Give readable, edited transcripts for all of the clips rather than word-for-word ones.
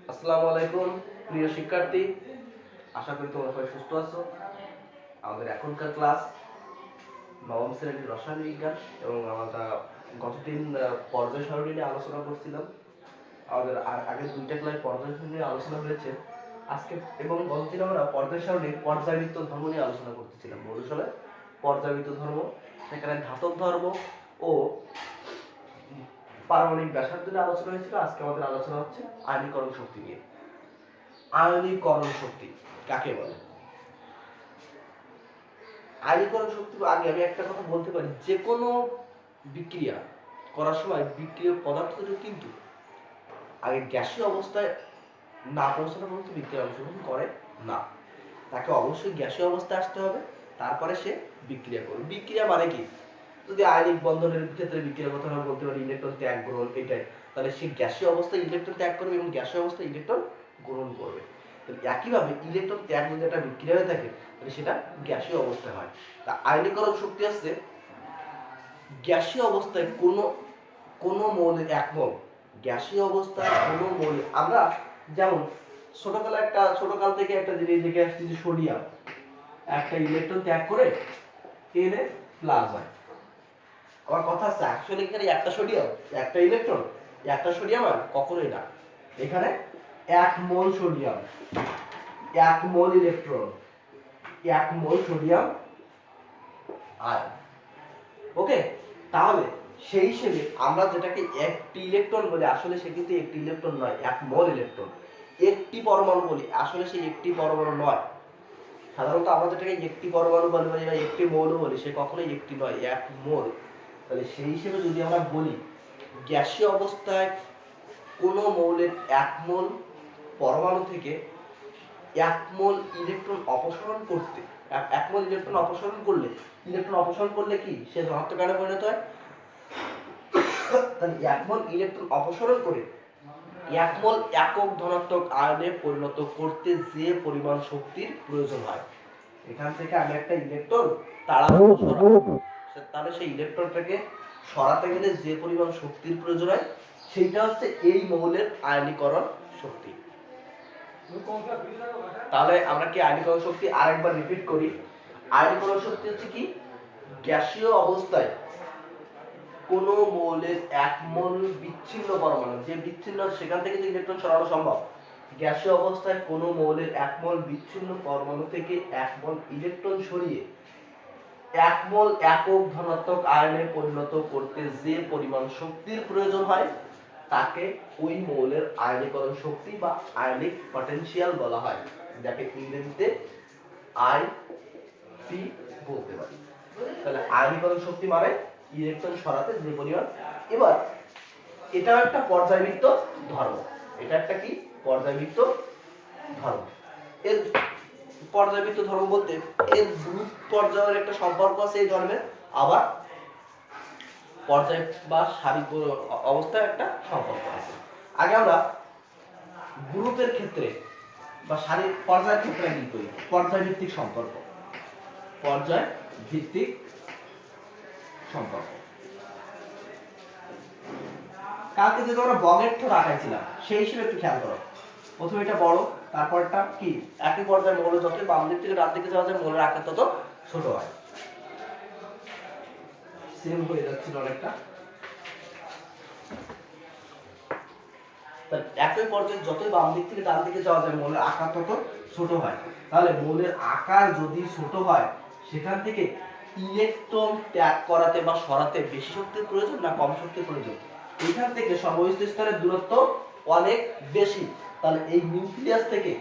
আসসালামু আলাইকুম প্রিয় শিক্ষার্থী, আশা করি তোমরা সবাই সুস্থ আছো। আমাদের এখনকার ক্লাস নবম শ্রেণীর রসায়ন বিজ্ঞান এবং আমরা গতদিন পর্যায় সারণী নিয়ে আলোচনা করছিলাম। আমাদের আগের দুইটা ক্লাস পর্যায় সারণী নিয়ে আলোচনা হয়েছে আজকে, এবং গতদিন আমরা পর্যায় সারণীর পর্যায়বৃত্ত ধর্ম নিয়ে আলোচনা করতেছিলাম। মৌলশালায় পর্যায়বৃত্ত ধর্ম, সেখানে ধাতব ধর্ম ও পারমাণবিক ব্যাসার্ধ নিয়ে আলোচনা হয়েছিল। আজকে আমাদের আলোচনা হচ্ছে আয়নীকরণ শক্তি নিয়ে। আয়নীকরণ শক্তি কাকে বলে? আয়নীকরণ শক্তি আগে আমি একটা কথা বলতে পারি, যে কোনো বিক্রিয়া করার সময় বিক্রিয়ক পদার্থটি কিন্তু আগে গ্যাসীয় অবস্থায় না পৌঁছানো পর্যন্ত বিক্রিয়া অংশগ্রহণ করে না। তাকে অবশ্যই গ্যাসীয় অবস্থায় আসতে হবে, তারপরে সে বিক্রিয়া করবে। বিক্রিয়া মানে কি? যদি আয়নিক বন্ধনের ক্ষেত্রে বিক্রিয়ার কথা আমরা বলতে পারি ইলেকট্রন ত্যাগ গ্রহণ, এটাই। তাহলে সে গ্যাসীয় অবস্থায় ইলেকট্রন ত্যাগ করবে এবং গ্যাসীয় অবস্থায় ইলেকট্রন গ্রহণ করবে। একইভাবে ইলেকট্রন ত্যাগ যদি একটা বিক্রিয়া হয়ে থাকে তাহলে সেটা গ্যাসীয় অবস্থায় হয়। তা আয়নীকরণ শক্তি হচ্ছে গ্যাসীয় অবস্থায় কোন মৌলের এক মোল, গ্যাসীয় অবস্থায় কোন মৌল, আমরা যেমন ছোটকাল থেকে একটা জিনিস দেখে আসছি যে সোডিয়াম একটা ইলেকট্রন ত্যাগ করে Na প্লাস হয়। আমার কথা আছে অ্যাকচুয়ালি এখানে একটা সোডিয়াম একটা ইলেকট্রন, একটা সোডিয়াম আর কখনোই না। এখানে এক মোল সোডিয়াম এক মোল ইলেকট্রন এক মোল সোডিয়াম আয়ন। ওকে, তাহলে সেই হিসেবে আমরা যেটাকে একটি ইলেকট্রন বলি আসলে সে কিন্তু একটি ইলেকট্রন নয়, এক মোল ইলেকট্রন। একটি পরমাণু বলি আসলে সেই একটি পরমাণু নয়। সাধারণত আমরা যেটাকে একটি পরমাণু বলি বা একটি মৌল বলি সে কখনোই একটি নয়, এক মোল। তাহলে সেই হিসেবে যদি আমরা বলি গ্যাসীয় অবস্থায় কোন মৌলের এক মোল পরমাণু থেকে এক মোল ইলেকট্রন অপসারণ করতে, এক মোল ইলেকট্রন অপসারণ করলে কি সে ধনাত্মক আয়নে পরিণত হয়। তাহলে এক মোল ইলেকট্রন অপসারণ করে এক মোল একক ধনাত্মক আয়নে পরিণত করতে যে পরিমাণ শক্তির প্রয়োজন হয়, এখান থেকে আমি একটা ইলেকট্রন তাহলে সেই ইলেকট্রনটাকে সরাতে গেলে যে পরিমাণ শক্তির প্রয়োজন হয় সেইটা হচ্ছে এই মৌলের আয়নীকরণ শক্তি। তাহলে আমরা কি আয়নীকরণ শক্তি আরেকবার রিপিট করি। আয়নীকরণ শক্তি হচ্ছে কি? গ্যাসীয় অবস্থায় কোন মৌলের এক মোল বিচ্ছিন্ন পরমাণু, যে বিচ্ছিন্ন সেখান থেকে যে ইলেকট্রন সরানো সম্ভব, গ্যাসীয় অবস্থায় কোন মৌলের এক মোল বিচ্ছিন্ন পরমাণু থেকে এক মোল ইলেকট্রন সরিয়ে এক মোল একক ধনাত্মক আয়নে পরিণত করতে যে পরিমাণ শক্তির প্রয়োজন হয় তাকে ওই মৌলের আয়নীকরণ শক্তি বা আয়নিক পটেনশিয়াল বলা হয়, যাকে ইংরেজিতে আইপি বলতে পারি। তাহলে আয়নীকরণ শক্তি মানে ইলেকট্রন সরাতে যে পরিমাণ। এবার এটাও একটা পর্যায়বৃত্ত ধর্ম, এটা একটা কি পর্যায়বৃত্ত ধর্ম। এর পর্যায়বৃত্ত ধর্ম বলতে এর গ্রুপ পর্যায়ের একটা সম্পর্ক আছে এই ধর্মের, আবার পর্যায় বা সারিক অবস্থায় একটা সম্পর্ক আছে। আগে আমরা গ্রুপের ক্ষেত্রে বা সারিক পর্যায়ের ক্ষেত্রে কি করি? পর্যায় ভিত্তিক সম্পর্ক, পর্যায় ভিত্তিক সম্পর্ক। কালকে যে আমরা বগের থর আঁকাইছিলাম সেই হিসেবে একটু খেয়াল করো। প্রথমে এটা বড়, তারপরটা কি একই পর্যায়ে মৌল যত বাম দিক থেকে ডান দিকে যাওয়া যায় মৌলের আকার তত ছোট হয়। সেম হয়ে যাচ্ছিল অনেকটা। একই পর্যায়ে যতই বাম দিক থেকে ডান দিকে যাওয়া যায় মৌলের আকার তত ছোট হয়। তাহলে মৌলের আকার যদি ছোট হয় সেখান থেকে ইলেকট্রন ত্যাগ করাতে বা সরাতে বেশি শক্তির প্রয়োজন না কম শক্তির প্রয়োজন? এখান থেকে সর্বস্থ স্তরের দূরত্ব অনেক বেশি। তাহলে এই নিউক্লিয়াস থেকে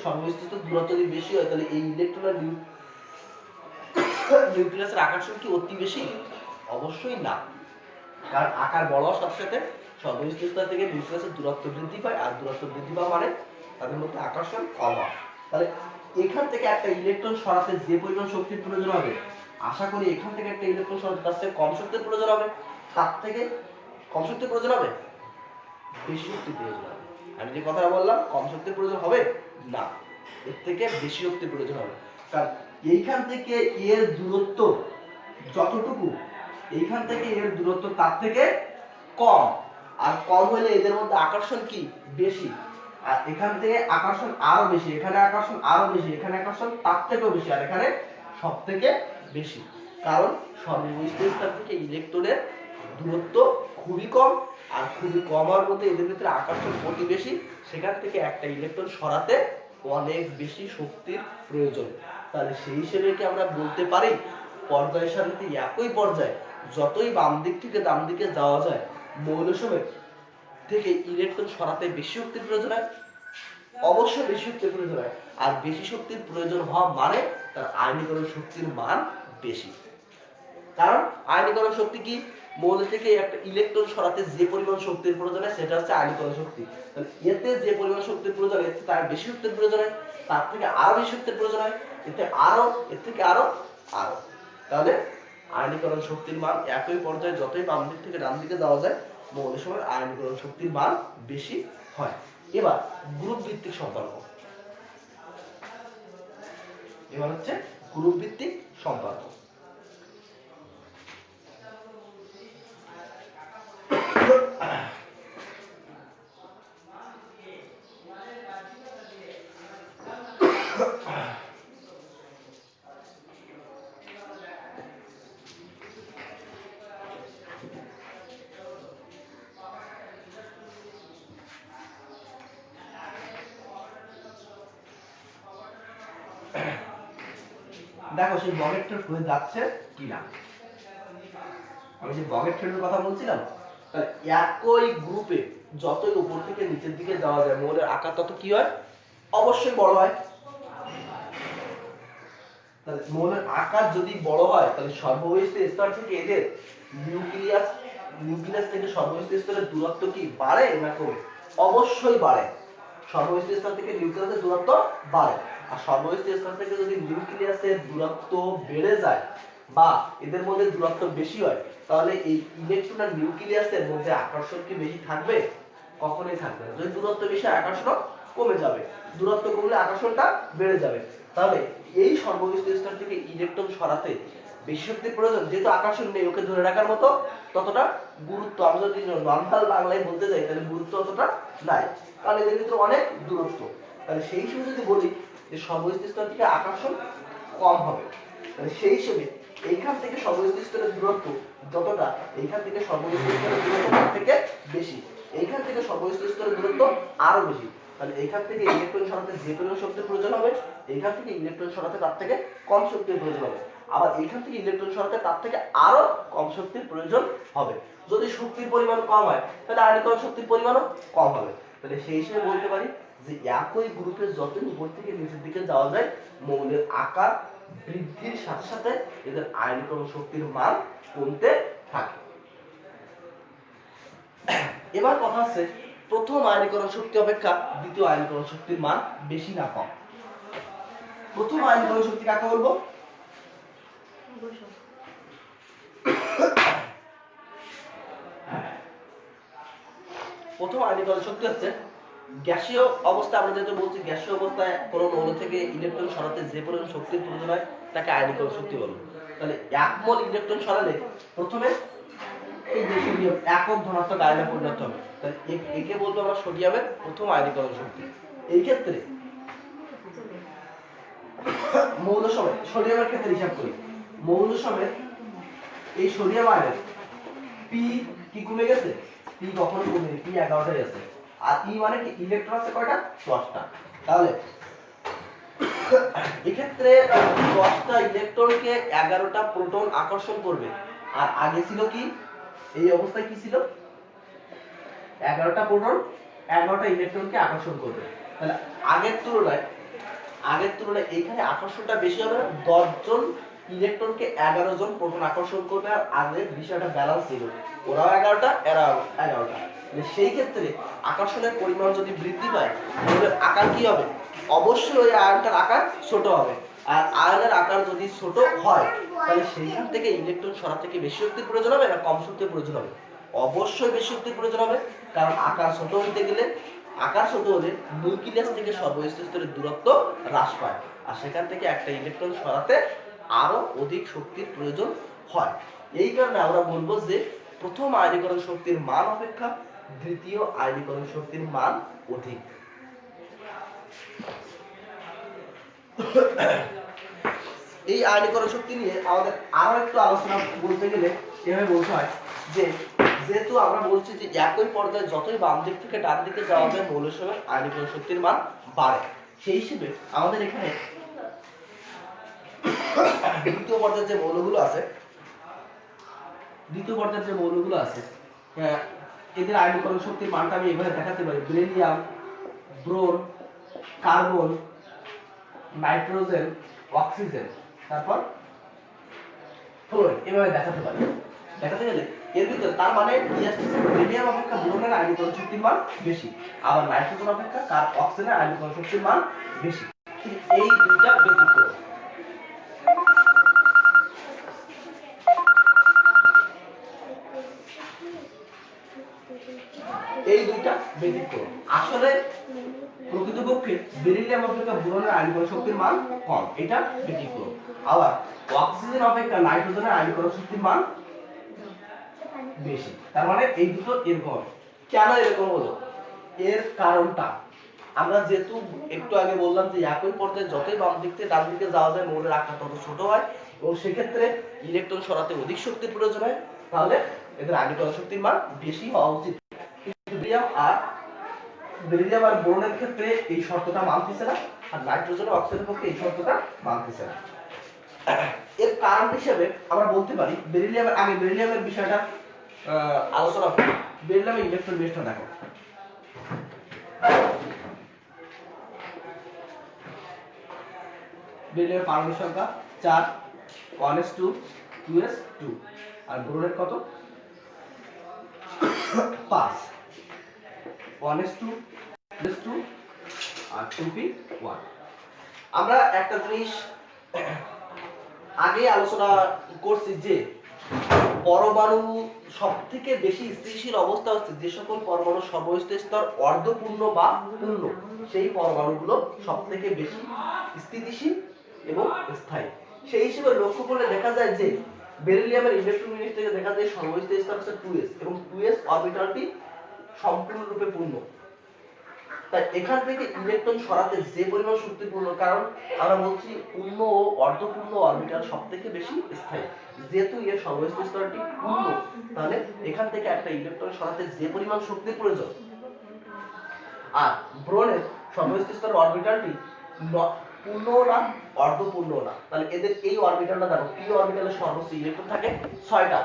সর্বস্থ দূরত্ব যদি বেশি হয় তাহলে এই ইলেকট্রনের নিউক্লিয়াসের আকর্ষণ কি অতি বেশি? অবশ্যই না, কারণ আকার বড় হওয়ার সাথে সাথে সর্বস্থ স্তর থেকে নিউক্লিয়াসের দূরত্ব বৃদ্ধি পায়, আর দূরত্ব বৃদ্ধি পাওয়া মানে তাদের মধ্যে আকর্ষণ কম হয়। তাহলে এখান থেকে একটা ইলেকট্রন সরাতে যে পরিমাণ শক্তির প্রয়োজন হবে, আশা করি এখান থেকে একটা ইলেকট্রন সরাতে তার থেকে কম শক্তির প্রয়োজন হবে। তার থেকে কম শক্তির প্রয়োজন হবে, বেশি শক্তির প্রয়োজন হবে। আমি যে কথাটা বললাম কম শক্তির প্রয়োজন হবে না, এর থেকে বেশি শক্তির প্রয়োজন হবে। কারণ এইখান থেকে এর দূরত্ব যতটুকু এইখান থেকে এর দূরত্ব তার থেকে কম, আর কম হলে এদের মধ্যে আকর্ষণ কি বেশি, আর এখান থেকে আকর্ষণ আরো বেশি, এখানে আকর্ষণ আরো বেশি, এখানে আকর্ষণ তার থেকেও বেশি, আর এখানে সব থেকে বেশি। কারণ সর্বনিম্ন স্থান থেকে ইলেকট্রনের দূরত্ব খুবই কম, আর খুবই কম হওয়ার মধ্যে এদের ভিতরে আকর্ষণ অতি বেশি, সেখান থেকে একটা ইলেকট্রন সরাতে অনেক বেশি শক্তির প্রয়োজন। তাহলে সেই হিসেবে কি আমরা বলতে পারি পর্যায় সারণীতে একই পর্যায়ে যতই বাম দিক থেকে ডান দিকে যাওয়া যায় মৌল সমেত থেকে ইলেকট্রন সরাতে বেশি শক্তির প্রয়োজন হয়? অবশ্যই বেশি শক্তির প্রয়োজন হয়, আর বেশি শক্তির প্রয়োজন হওয়া মানে তার আয়নীকরণ শক্তির মান বেশি। কারণ আয়নীকরণ শক্তি কি, মৌল থেকে একটা ইলেকট্রন সরাতে যে পরিমাণ শক্তির প্রয়োজন হয় সেটা হচ্ছে আয়নীকরণ শক্তি। তাহলে এতে যে পরিমাণ শক্তির প্রয়োজন হয় তার বেশি শক্তির প্রয়োজন হয়, তার থেকে আরো বেশি শক্তির প্রয়োজন হয়, এর থেকে আরো। তাহলে আয়নীকরণ শক্তির মান একই পর্যায়ে যতই বাম দিক থেকে ডান দিকে যাওয়া যায় মৌলের সময় আয়নীকরণ শক্তির মান বেশি হয়। এবার গ্রুপ ভিত্তিক সম্পর্ক, এবার হচ্ছে গ্রুপ ভিত্তিক সম্পর্ক। দেখো সেই বগের ট্রেন হয়ে যাচ্ছে কিনা। আমি যে বগের ট্রেনের কথা বলছিলাম, তাহলে একই গ্রুপে যতই উপর থেকে নিচের দিকে যাওয়া যায় মৌলের আকার তত কি হয়, অবশ্যই বড় হয়। তাহলে মৌলের আকার যদি বড় হয় তাহলে সর্ববহিষ্ঠ স্তর থেকে এদের নিউক্লিয়াস থেকে সর্ববহিষ্ঠ স্তরের দূরত্ব কি বাড়ে না কমে? অবশ্যই বাড়ে। সর্ববহিষ্ঠ স্তর থেকে নিউক্লিয়াসের দূরত্ব বাড়ে, আর সর্ববহিষ্ঠ স্তর থেকে যদি নিউক্লিয়াসের দূরত্ব বেড়ে যায় বা এদের মধ্যে দূরত্ব বেশি হয় তাহলে এই ইলেকট্রন আর নিউক্লিয়াসের মধ্যে আকর্ষণ কি বেশি থাকবে? কখনোই থাকবে না। যদি দূরত্ব বেশি আকর্ষণ কমে যাবে, দূরত্ব কমলে আকর্ষণটা বেড়ে যাবে। তাহলে এই সর্ববহিষ্ঠ স্তর থেকে ইলেকট্রন সরাতে বেশি শক্তির প্রয়োজন, যেহেতু আকর্ষণ নেই ওকে ধরে রাখার মতো ততটা গুরুত্ব, আমরা যদি নর্মাল বাংলায় বলতে যাই তাহলে গুরুত্ব অতটা নাই, কারণ এদের ভিতরে অনেক দূরত্ব। তাহলে সেই হিসেবে যদি বলি যে সর্ববহিষ্ঠ স্তর থেকে আকর্ষণ কম হবে, তাহলে সেই হিসেবে এইখান থেকে সর্ববহিষ্ঠ স্তরের দূরত্ব যতটা, এইখান থেকে সর্ববহিষ্ঠ স্তরের দূরত্ব তার থেকে বেশি, এইখান থেকে সর্ববহিষ্ঠ স্তরের দূরত্ব আরো বেশি। তাহলে এইখান থেকে ইলেকট্রন সরাতে যে পরিমাণ শক্তির প্রয়োজন হবে এইখান থেকে ইলেকট্রন সরাতে তার থেকে কম শক্তির প্রয়োজন হবে, আবার এইখান থেকে ইলেকট্রন সরাতে তার থেকে আরো কম শক্তির প্রয়োজন হবে। যদি শক্তির পরিমাণ কম হয় তাহলে আয়নীকরণ শক্তির পরিমাণও কম হবে। তাহলে সেই হিসেবে বলতে পারি যে একই গ্রুপে যতই উপর থেকে নিচের দিকে যাওয়া যায় মৌলের আকার বৃদ্ধির সাথে সাথে এদের আয়নীকরণ শক্তির মান কমতে থাকে। এবার কথা হচ্ছে প্রথম আয়নীকরণ শক্তি অপেক্ষা দ্বিতীয় আয়নীকরণ শক্তির মান বেশি না কম? প্রথম আয়নীকরণ শক্তি কাকে বলবো? প্রথম আয়নীকরণ শক্তি হচ্ছে গ্যাসীয় অবস্থায়, আমরা যেটা বলছি গ্যাসীয় অবস্থায় কোনো মৌল থেকে ইলেকট্রন সরাতে যে পরিমাণ শক্তির প্রয়োজন হয় তাকে আয়নীকরণ শক্তি বলবো। তাহলে 1 মোল ইলেকট্রন সরালে প্রথমে এই যে সোডিয়াম একক ধনাত্মক আয়নে পরিণত হবে, তাহলে একে বলবো আমরা সোডিয়ামের প্রথম আয়নীকরণ শক্তি। এই ক্ষেত্রে মৌল সমেত সোডিয়ামের ক্ষেত্রে হিসাব করি, মৌল সমেত এই সোডিয়াম আয়নের পি কি কমে গেছে? পি কখনো কমেনি, পি 11টাই আছে, আর ই মানে কি ইলেকট্রন আছে কয়টা? 10টা। তাহলে এক্ষেত্রে 10টা ইলেকট্রনকে 11টা প্রোটন আকর্ষণ করবে, আর আগে ছিল কি এই অবস্থায় কি ছিল? 11টা প্রোটন 11টা ইলেকট্রনকে আকর্ষণ করবে। তাহলে আগের তুলনায় এইখানে আকর্ষণটা বেশি হবে, 10 জন ইলেকট্রনকে 11 জন প্রোটন আকর্ষণ করবে, আর আগের বিষয়টা ব্যালেন্স ছিল, ওরাও 11টা এরাও 11টা। সেই ক্ষেত্রে আকর্ষণের পরিমাণ যদি বৃদ্ধি পায় তাহলে আকার কি হবে? অবশ্যই ওই আয়নটার আকার ছোট হবে, আর আয়নের আকার যদি ছোট হয় তাহলে সেইখান থেকে ইলেকট্রন সরাতে কি বেশি শক্তির প্রয়োজন হবে না কম শক্তির প্রয়োজন হবে? অবশ্যই বেশি শক্তির প্রয়োজন হবে, কারণ আকার ছোট হতে গেলে আকার ছোট হলে নিউক্লিয়াস থেকে সর্বস্থ স্তরের দূরত্ব হ্রাস পায়, আর সেখান থেকে একটা ইলেকট্রন সরাতে আরো অধিক শক্তির প্রয়োজন হয়। এই কারণে আমরা বলবো যে প্রথম আয়নীকরণ শক্তির মান অপেক্ষা দ্বিতীয় আয়নীকরণ শক্তির মান অধিক। এই আয়নীকরণ শক্তি নিয়ে আমাদের আরো একটু আলোচনা বলতে গেলে এভাবে বলতে হয় যে যেহেতু আমরা বলছি যে একই পর্যায়ে যতই বাম দিক থেকে ডান দিকে যাওয়া যায় মৌলের সঙ্গে আয়নীকরণ শক্তির মান বাড়ে, সেই হিসেবে আমাদের এখানে দ্বিতীয় পর্যায়ের যে মৌলগুলো আছে এদের আয়নীকরণ শক্তির মানটা আমি এভাবে দেখাতে পারি। বেরিলিয়াম, ব্রোন, কার্বন, নাইট্রোজেন, অক্সিজেন, তারপর ফ্লোরিন, এভাবে দেখাতে পারি। দেখাতে গেলে এর ভিতরে তার মানে বেরিলিয়াম অপেক্ষা ব্রোনের আয়নীকরণ শক্তির মান বেশি, আবার নাইট্রোজেন অপেক্ষা অক্সিজেনের আয়নীকরণ শক্তির মান বেশি। এই দুইটা ব্যতিক্রম। আসলে প্রকৃতপক্ষে বেরিলিয়াম অপেক্ষা বোরনের আয়নীকরণ শক্তির মান কম, এটা ব্যতিক্রম। আবার অক্সিজেন অপেক্ষা নাইট্রোজেনের আয়নীকরণ শক্তির মান বেশি। তার মানে এই দুটো এরকম। কেন এরকম হলো? এর কারণটা আমরা যেহেতু একটু আগে বললাম যে একই পর্যায়ে যতই বাম দিক থেকে ডান দিকে যাওয়া যায় মৌলের আকার তত ছোট হয় এবং সেক্ষেত্রে ইলেকট্রন সরাতে অধিক শক্তির প্রয়োজন হয়, তাহলে এদের আয়নীকরণ শক্তির মান বেশি হওয়া উচিত। কিন্তু বেরিলিয়াম আর বোরনের ক্ষেত্রে এই শর্তটা মানতেছে না, আর নাইট্রোজেন ও অক্সিজেনের পক্ষে এই শর্তটা মানতেছে না। এর কারণ হিসেবে আমরা বলতে পারি বেরিলিয়ামের বিষয়টা আলোচনা করি। বেরিলিয়ামের ইলেকট্রন বিন্যাসটা দেখো। বেরিলিয়ামের পারমাণবিক সংখ্যা 4, 1s2 2s2, আর বোরনের কত? 5, 1s2 2s2 আর 2p1। আমরা একটা জিনিস আগে আলোচনা করছি যে পরমাণু সবথেকে বেশি স্থিতিশীল অবস্থা হচ্ছে যে সকল পরমাণু সর্বস্থ স্তর অর্ধপূর্ণ বা পূর্ণ, সেই পরমাণুগুলো সবথেকে বেশি স্থিতিশীল এবং স্থায়ী। সেই হিসেবে লক্ষ্য করলে দেখা যায় যে বেরিলিয়ামের ইলেকট্রন বিন্যাস থেকে দেখা যায় সর্বস্থ স্তর হচ্ছে 2s এবং 2s অরবিটালটি সম্পূর্ণরূপে পূর্ণ। তাই এখান থেকে ইলেকট্রন সরাতে যে পরিমাণ শক্তিপূর্ণ, কারণ আমরা বলছি পূর্ণ ও অর্ধপূর্ণ অরবিটাল সবথেকে বেশি স্থায়ী, যেহেতু এর সর্বস্থ স্তরটি পূর্ণ, তাহলে এখান থেকে একটা ইলেকট্রন সরাতে যে পরিমাণ শক্তির প্রয়োজন, আর ব্রোনের সর্বস্থ স্তরের অরবিটালটি পূর্ণ না অর্ধপূর্ণ না, তাহলে এদের এই অরবিটালটা দেখো, পি অরবিটালের সর্বোচ্চ ইলেকট্রন থাকে 6টা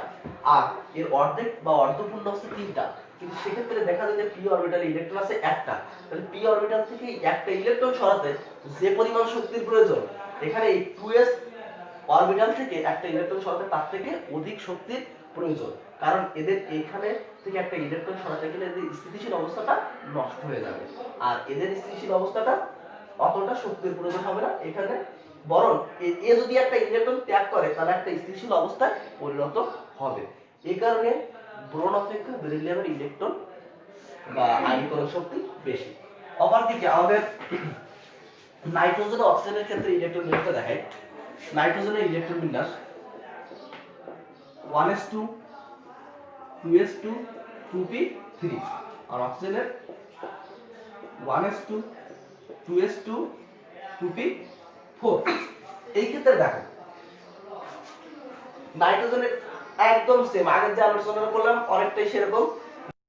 আর এর অর্ধেক বা অর্ধপূর্ণ হচ্ছে 3টা, কিন্তু সেক্ষেত্রে দেখা যায় যে পি অরবিটালে ইলেকট্রন আছে একটা, তাহলে পি অরবিটাল থেকে একটা ইলেকট্রন সরাতে যে পরিমাণ শক্তির প্রয়োজন, এখানে এই 2s অরবিটাল থেকে একটা ইলেকট্রন সরাতে তার থেকে অধিক শক্তির প্রয়োজন, কারণ এদের এইখানে থেকে একটা ইলেকট্রন সরাতে গেলে এদের স্থিতিশীল অবস্থাটা নষ্ট হয়ে যাবে, আর এদের স্থিতিশীল অবস্থাটা অতটা শক্তির প্রয়োজন হবে না এখানে, বরং এ যদি একটা ইলেকট্রন ত্যাগ করে তাহলে একটা স্থিতিশীল অবস্থায় পরিণত হবে। এই কারণে বোরন অপেক্ষা বেরিলিয়ামের ইলেকট্রন বা আয়নীকরণ শক্তি বেশি। অপরদিকে আমাদের নাইট্রোজেন ও অক্সিজেনের ক্ষেত্রে ইলেকট্রন বিন্যাসটা দেখাই। নাইট্রোজেনের ইলেকট্রন বিন্যাস 1s2 2s2 2p3, আর অক্সিজেনের 1s2 2s2 2p4। এই ক্ষেত্রে দেখো নাইট্রোজেনের একদম সেম, আগের যে আলোচনা করলাম অনেকটাই সেরকম।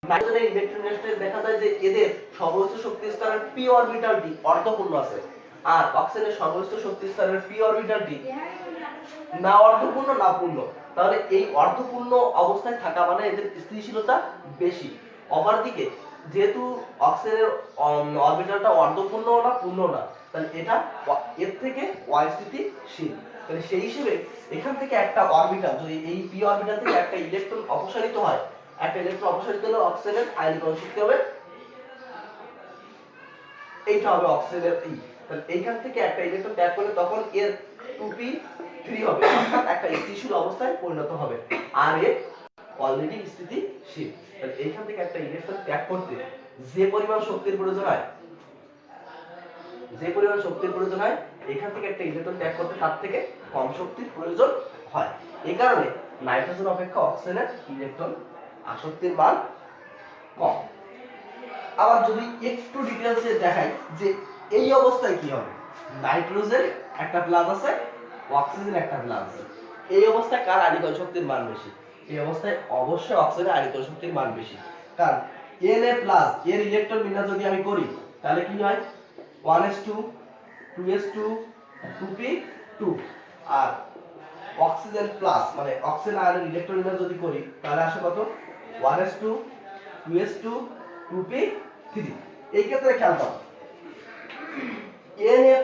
নাইট্রোজেনের ইলেকট্রন বিন্যাসে দেখা যায় যে এদের সর্বোচ্চ শক্তি স্তরের p অরবিটালটি অর্ধপূর্ণ আছে, আর অক্সিজেনের সর্বোচ্চ শক্তি স্তরের p অরবিটালটি না অর্ধপূর্ণ না পূর্ণ, তাহলে এই অর্ধপূর্ণ অবস্থায় থাকা মানে এদের স্থিতিশীলতা বেশি। অপরদিকে যেহেতু অক্সিজেনের অরবিটালটা অর্ধপূর্ণ না পূর্ণ না, তাহলে এটা এর থেকে অস্থিতিশীল, তাহলে সেই হিসেবে এখান থেকে একটা অরবিটাল যদি এই p অরবিটাল থেকে একটা ইলেকট্রন অপসারিত হয়, একটা ইলেকট্রন অপসারিত হলে অক্সিজেনের আয়নীকরণ শক্তি হবে এইটা হবে অক্সিজেনের ই, তাহলে এইখান থেকে একটা ইলেকট্রন ত্যাগ করলে তখন এর 2p3 হবে, অর্থাৎ একটা স্থিতিশীল অবস্থায় পরিণত হবে, আর এর অলরেডি স্থিতিশীল। তাহলে এইখান থেকে একটা ইলেকট্রন ত্যাগ করতে যে পরিমাণ শক্তির প্রয়োজন হয়, এখান থেকে একটা ইলেকট্রন ত্যাগ করতে তার থেকে কম শক্তির প্রয়োজন হয়। এই কারণে নাইট্রোজেন অপেক্ষা অক্সিজেনের ইলেকট্রন আসক্তির মান কম। আবার যদি একটু ডিটেইলসে দেখাই যে এই অবস্থায় কি হবে, নাইট্রোজেন একটা প্লাস আছে, অক্সিজেন একটা প্লাস আছে, এই অবস্থায় কার আয়নিকরণ শক্তির মান বেশি? এই অবস্থায় অবশ্যই অক্সিজেনের আয়নিকরণ শক্তির মান বেশি। কারণ Na+ এর ইলেকট্রন বিন্যাস যদি আমি করি তাহলে কি হয় 1s2 2s2 2p2, আর অক্সিজেন প্লাস মানে অক্সিজেন আয়নের ইলেকট্রন বিন্যাস যদি করি তাহলে আসে কত 1s2 2s2 2p3। এই ক্ষেত্রে খেয়াল করো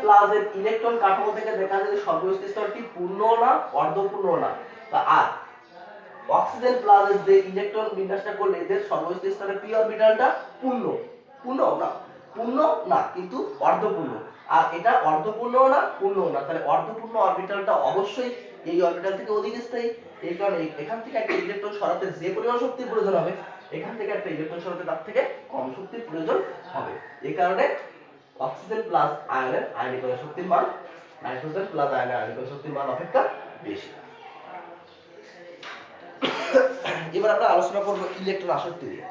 Na+ এর ইলেকট্রন কাঠামো থেকে দেখা যায় যে সর্বশেষ স্তরটি পূর্ণ না অর্ধপূর্ণ না, আর অক্সিজেন প্লাস এর যে ইলেকট্রন বিন্যাসটা করলে এদের সর্বশেষ স্তরের p অরবিটালটা পূর্ণ পূর্ণ না কিন্তু অর্ধপূর্ণ, আর এটা অর্ধপূর্ণ না পূর্ণ না, তাহলে অর্ধপূর্ণ অরবিটালটা অবশ্যই এই অরবিটাল থেকে অধিক স্থায়ী। এই কারণে এখান থেকে একটা ইলেকট্রন সরাতে যে পরিমাণ শক্তির প্রয়োজন হবে এখান থেকে একটা ইলেকট্রন সরাতে তার থেকে কম শক্তির প্রয়োজন হবে। এই কারণে অক্সিজেন প্লাস আয়নের আয়নীকরণ শক্তির মান নাইট্রোজেন প্লাস আয়নের আয়নীকরণ শক্তির মান অপেক্ষা বেশি। এবার আমরা আলোচনা করব ইলেকট্রন আসক্তি নিয়ে।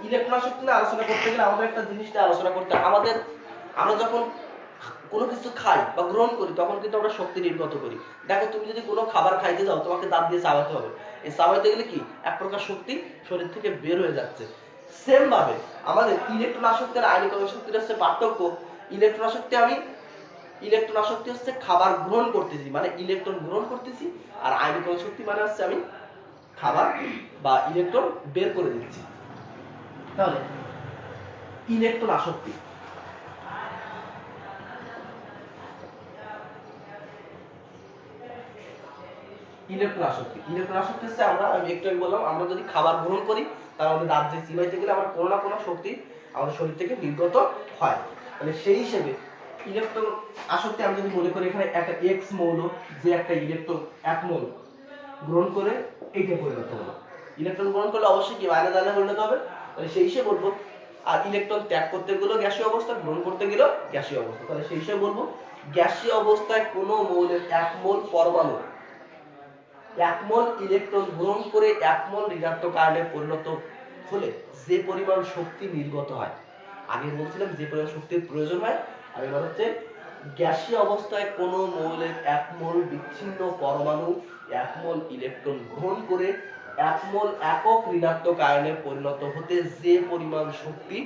ইলেকট্রন আসক্তি নিয়ে আলোচনা করতে গেলে আমাদের একটা জিনিস নিয়ে আলোচনা করতে আমরা যখন কোনো কিছু খাই বা গ্রহণ করি তখন কিন্তু আমরা শক্তি নির্গত করি। দেখো তুমি যদি কোনো খাবার খাইতে যাও তোমাকে দাঁত দিয়ে চাবাতে হবে, এই চাবাতে গেলে কি এক প্রকার শক্তি শরীর থেকে বের হয়ে যাচ্ছে। সেম ভাবে আমাদের ইলেকট্রন আসক্তি আর আয়নীকরণ শক্তির হচ্ছে পার্থক্য। ইলেকট্রন আসক্তি হচ্ছে খাবার গ্রহণ করতেছি মানে ইলেকট্রন গ্রহণ করতেছি, আর আয়নীকরণ শক্তি মানে হচ্ছে আমি খাবার বা ইলেকট্রন বের করে দিচ্ছি। তাহলে ইলেকট্রন আসক্তি হচ্ছে আমি একটু আগে বললাম আমরা যদি খাবার গ্রহণ করি তাহলে আমাদের দাঁত দিয়ে চিবাইতে গেলে আমার কোনো না কোনো শক্তি আমাদের শরীর থেকে নির্গত হয়। তাহলে সেই হিসেবে ইলেকট্রন আসক্তি আমি যদি মনে করি এখানে একটা এক্স মৌল যে একটা ইলেকট্রন এক মৌল গ্রহণ করে এইটা পরিণত হলো, ইলেকট্রন গ্রহণ করলে অবশ্যই কি আয়নে আয়নে পরিণত হবে, তাহলে সেই হিসেবে বলবো। আর ইলেকট্রন ত্যাগ করতে গেলেও গ্যাসীয় অবস্থা, গ্রহণ করতে গেলেও গ্যাসীয় অবস্থা, তাহলে সেই হিসেবে বলবো গ্যাসীয় অবস্থায় কোনো মৌলের এক মোল পরমাণু এক মোল ইলেকট্রন গ্রহণ করে এক মোল ঋণাত্মক আয়নে পরিণত হলে যে পরিমাণ শক্তি নির্গত হয়, আগে বলছিলাম যে পরিমাণ শক্তির প্রয়োজন হয়, আর এবার হচ্ছে গ্যাসীয় অবস্থায় কোনো মৌলের এক মোল বিচ্ছিন্ন পরমাণু এক মোল ইলেকট্রন গ্রহণ করে এক মোল একক ঋণাত্মক আয়নে পরিণত হতে যে পরিমাণ শক্তি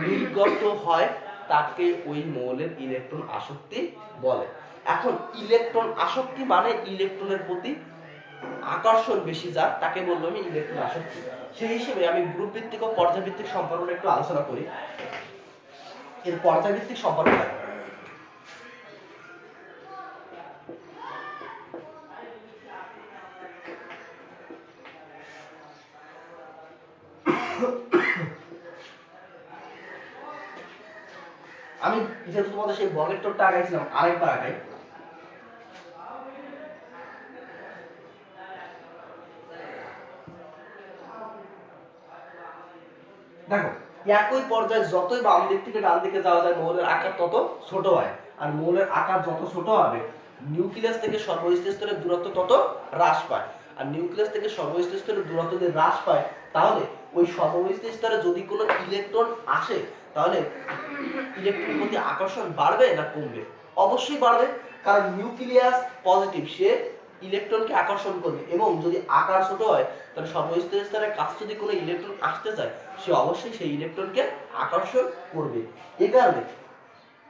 নির্গত হয় তাকে ওই মৌলের ইলেকট্রন আসক্তি বলে। এখন ইলেকট্রন আসক্তি মানে ইলেকট্রনের প্রতি আকর্ষণ বেশি যার তাকে বলবো আমি ইলেকট্রন আসক্তি। সেই হিসেবে আমি গ্রুপ ভিত্তিক ও পর্যায়ভিত্তিক সম্পর্ক একটু আলোচনা করি। এর পর্যায়ভিত্তিক সম্পর্ক আমি যেহেতু তোমাদের সেই বগেটরটা আগাইছিলাম আরেকবার আগাই। দেখো একই পর্যায়ে যতই বাম দিক থেকে ডান দিকে যাওয়া যায় মৌলের আকার তত ছোট হয়, আর মৌলের আকার যত ছোট হবে নিউক্লিয়াস থেকে সর্বস্থিত স্তরের দূরত্ব তত হ্রাস পায়, আর নিউক্লিয়াস থেকে সর্বস্থিত স্তরের দূরত্ব যদি হ্রাস পায় তাহলে ওই সর্বস্থিত স্তরে যদি কোনো ইলেকট্রন আসে তাহলে ইলেকট্রনের প্রতি আকর্ষণ বাড়বে না কমবে? অবশ্যই বাড়বে, কারণ নিউক্লিয়াস পজিটিভ, সে ইলেকট্রনকে আকর্ষণ করবে, এবং যদি আকার ছোট হয় তাহলে সর্বস্থিত স্তরের কাছে যদি কোনো ইলেকট্রন আসতে চায় সে অবশ্যই সেই ইলেকট্রনকে আকর্ষণ করবে। এই কারণে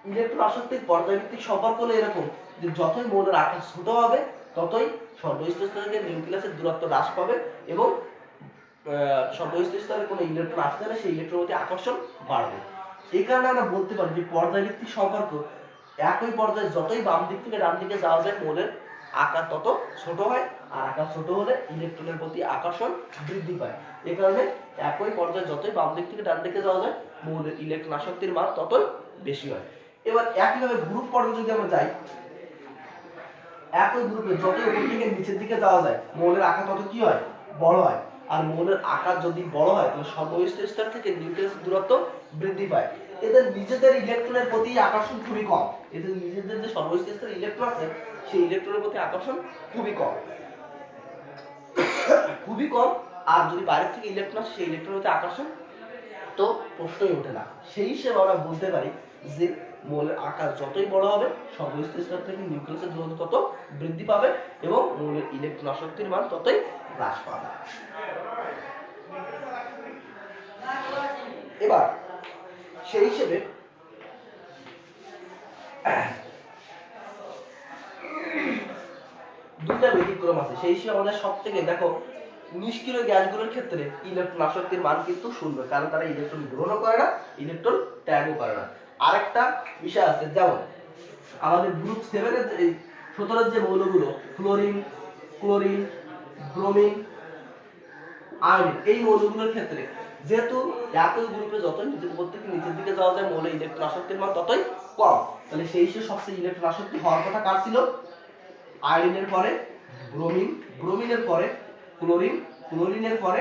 ইলেকট্রন আসক্তির পর্যায়ভিত্তিক সম্পর্ক হলো এরকম যে যতই মৌলের আকার ছোট হবে ততই সর্বস্থিত স্তরে নিউক্লিয়াসের দূরত্ব হ্রাস পাবে, এবং সর্বস্থিত স্তরে কোনো ইলেকট্রন আসতে হলে সেই ইলেকট্রনের প্রতি আকর্ষণ বাড়বে। এই কারণে আমরা বলতে পারি যে পর্যায়ভিত্তিক সম্পর্ক একই পর্যায়ে যতই বাম দিক থেকে ডান দিকে যাওয়া যায় মৌলের আকার তত ছোট হয়, আর আকার ছোট হলে ইলেকট্রনের প্রতি আকর্ষণ বৃদ্ধি পায়। এই কারণে একই পর্যায়ে যতই বাম দিক থেকে ডান দিকে যাওয়া যায় মৌলের ইলেকট্রন আসক্তির মান ততই বেশি হয়। এবার একইভাবে গ্রুপ পর্যায়ে যদি আমরা যাই, একই গ্রুপে যতই উপর থেকে নিচের দিকে যাওয়া যায় মৌলের আকার তত কি হয় বড় হয়, আর মৌলের আকার যদি বড় হয় তাহলে সর্বস্থিত স্তর থেকে নিউক্লিয়াসের দূরত্ব বৃদ্ধি পায়। এদের নিজেদের ইলেকট্রনের প্রতি আকর্ষণ খুবই কম, এদের নিজেদের যে সর্বশেষ স্তরের ইলেকট্রন আছে সেই ইলেকট্রনের প্রতি আকর্ষণ খুবই কম, খুবই কম। আর যদি বাইরে থেকে ইলেকট্রন আসে সেই ইলেকট্রনের প্রতি আকর্ষণ তো প্রশ্নই ওঠে না। সেই হিসেবে আমরা বলতে পারি যে মৌলের আকার যতই বড় হবে সর্বশেষ স্তর থেকে নিউক্লিয়াসের দূরত্ব তত বৃদ্ধি পাবে এবং মৌলের ইলেকট্রন আসক্তির মান ততই হ্রাস পাবে। এবার সেই হিসেবে দুইটা ব্যতিক্রম আছে। সেই হিসেবে আমাদের সব থেকে দেখো নিষ্ক্রিয় গ্যাসগুলোর ক্ষেত্রে ইলেকট্রন আসক্তির মান কিন্তু শূন্য, কারণ তারা ইলেকট্রন গ্রহণও করে না, ইলেকট্রন ত্যাগও করে না। আরেকটা বিষয় আছে, যেমন আমাদের গ্রুপ 7 এর 17 যে মৌলগুলো ফ্লোরিন, ক্লোরিন, ব্রোমিন, আয়োডিন, এই মৌলগুলোর ক্ষেত্রে যেহেতু একই গ্রুপে যতই নিচের দিকে যাওয়া যায় মৌলের ইলেকট্রন আসক্তির মান ততই কম, তাহলে সেই হিসেবে সবচেয়ে ইলেকট্রন আসক্তি হওয়ার কথা কার ছিল? আয়োডিনের পরে ব্রোমিন, ব্রোমিনের পরে ক্লোরিন, ক্লোরিনের পরে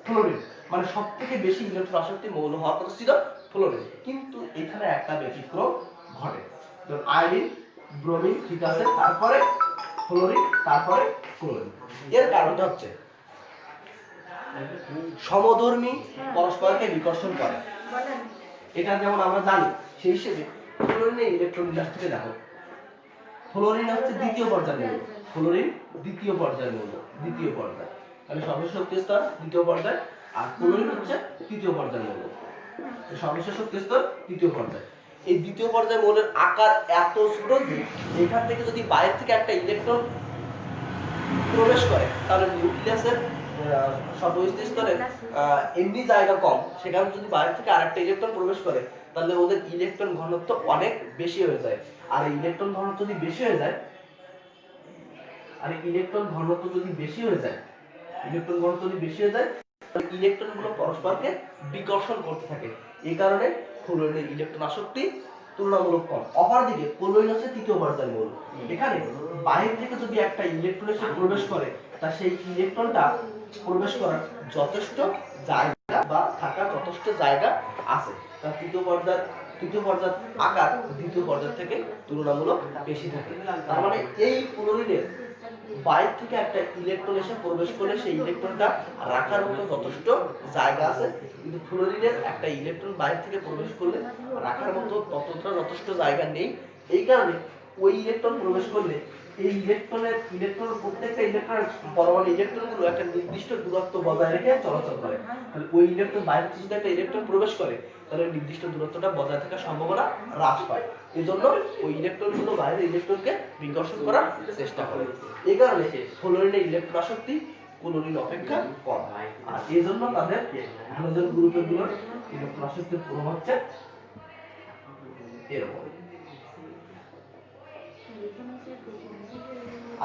ফ্লোরিন, মানে সবথেকে বেশি ইলেকট্রন আসক্তি মৌল হওয়ার কথা ছিল ফ্লোরিন। কিন্তু এখানে একটা ব্যতিক্রম ঘটে, যেমন আয়োডিন, ব্রোমিন, ঠিক আছে, তারপরে ফ্লোরিন, তারপরে ক্লোরিন। এর কারণটা হচ্ছে সমধর্মী পরস্পরকে বিকর্ষণ করে, এটা যেমন আমরা জানি। সেই হিসেবে ফ্লোরিনের ইলেকট্রন বিন্যাস থেকে দেখো, ফ্লোরিন হচ্ছে দ্বিতীয় পর্যায়ের মৌল, ফ্লোরিন দ্বিতীয় পর্যায়ের মৌল, দ্বিতীয় পর্যায়, তাহলে সর্বশেষ শক্তি স্তর দ্বিতীয় পর্যায়, আর ক্লোরিন হচ্ছে তৃতীয় পর্যায়ের মৌল, সর্বশেষ শক্তি স্তর তৃতীয় পর্যায়। এই দ্বিতীয় পর্যায়ের মৌলের আকার এত ছোট যে এখান থেকে যদি বাইরে থেকে একটা ইলেকট্রন প্রবেশ করে তাহলে নিউক্লিয়াসের সর্বশেষ স্তরের এমনি জায়গা কম, সেখানে যদি বাইরে থেকে আরেকটা ইলেকট্রন প্রবেশ করে তাহলে ওদের ইলেকট্রন ঘনত্ব অনেক বেশি হয়ে যায়। আর ইলেকট্রন ঘনত্ব যদি বেশি হয়ে যায়, ইলেকট্রন ঘনত্ব যদি বেশি হয়ে যায় তাহলে ইলেকট্রনগুলো পরস্পরকে বিকর্ষণ করতে থাকে। এই কারণে ফ্লোরিনের ইলেকট্রন আসক্তি তুলনামূলক কম। অপরদিকে ক্লোরিন হচ্ছে তৃতীয় পর্যায়ের মৌল, এখানে বাইরে থেকে যদি একটা ইলেকট্রন এসে প্রবেশ করে তা সেই ইলেকট্রনটা প্রবেশ করার যথেষ্ট জায়গা বা থাকার যথেষ্ট জায়গা আছে, তার তৃতীয় পর্যায়ের আকার দ্বিতীয় পর্যায় থেকে তুলনামূলক বেশি থাকে। তার মানে এই ক্লোরিনের বাইরে থেকে একটা ইলেকট্রন এসে প্রবেশ করলে সেই ইলেকট্রনটা রাখার মতো যথেষ্ট জায়গা আছে, কিন্তু ফ্লোরিনের একটা ইলেকট্রন বাইরে থেকে প্রবেশ করলে রাখার মতো ততটা যথেষ্ট জায়গা নেই। এই কারণে ওই ইলেকট্রন প্রবেশ করলে এই ইলেকট্রন প্রত্যেকটা ইলেকট্রনের পরমাণু ইলেকট্রনগুলো একটা নির্দিষ্ট দূরত্ব বজায় রেখে চলাচল করে। তাহলে ওই ইলেকট্রন বাইরে থেকে যদি একটা ইলেকট্রন প্রবেশ করে তাহলে নির্দিষ্ট দূরত্বটা বজায় থাকার সম্ভাবনা হ্রাস পায়। এজন্য ওই ইলেকট্রনগুলো বাইরের ইলেকট্রনকে বিকর্ষণ করার চেষ্টা করে। এই কারণে ফ্লোরিনের ইলেকট্রন আসক্তি ক্লোরিন অপেক্ষা কম, আর এজন্য তাদের হ্যালোজেন গ্রুপের গুলোর ইলেকট্রন আসক্তির প্রভাব হচ্ছে এরকম।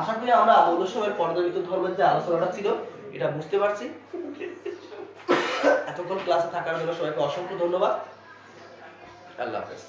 আশা করি আমরা মৌল সময়ের পর্যায়িত ধর্মের যে আলোচনাটা ছিল এটা বুঝতে পারছি। এতক্ষণ ক্লাসে থাকার জন্য সবাইকে অসংখ্য ধন্যবাদ। আল্লাহ হাফেজ।